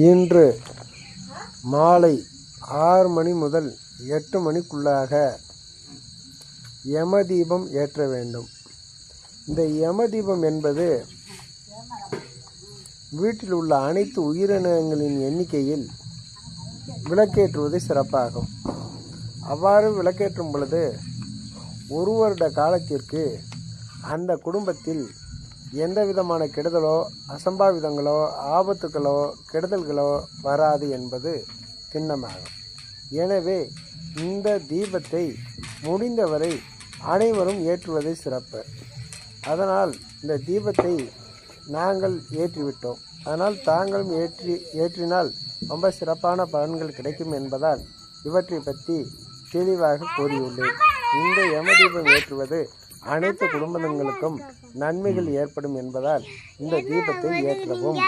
இன்று மாலை 6 மணி முதல் 8 மணிக்குள்ளாக யமதீபம் ஏற்ற வேண்டும். இந்த யமதீபம் என்பது வீட்டில் உள்ள அனைத்து உயிரினங்களின் எண்ணிக்கையில் விளக்கேற்றுவது சிறப்பாகும். அவ்வாறு விளக்கேற்றும் பொழுது 1 வருட காலத்திற்கு அந்த குடும்பத்தில் எந்த விதமான கெடுதலோ அசம்பாவிதங்களோ ஆபத்துகளோ கெடுதல்களோ வராது என்பது திண்ணமாகும். எனவே இந்த தீபத்தை முடிந்தவரை அனைவரும் ஏற்றுவது சிறப்பு. அதனால் இந்த தீபத்தை நாங்கள் ஏற்றிவிட்டோம். அதனால் தாங்களும் ஏற்றினால் ரொம்ப சிறப்பான பலன்கள் கிடைக்கும் என்பதால் இவற்றை பற்றி தெளிவாக கூறியுள்ளேன். இந்த யமதீபம் ஏற்றுவது அனைத்து குடும்பங்களுக்கும் நன்மைகள் ஏற்படும் என்பதால் இந்த தீபத்தை ஏற்றவும்.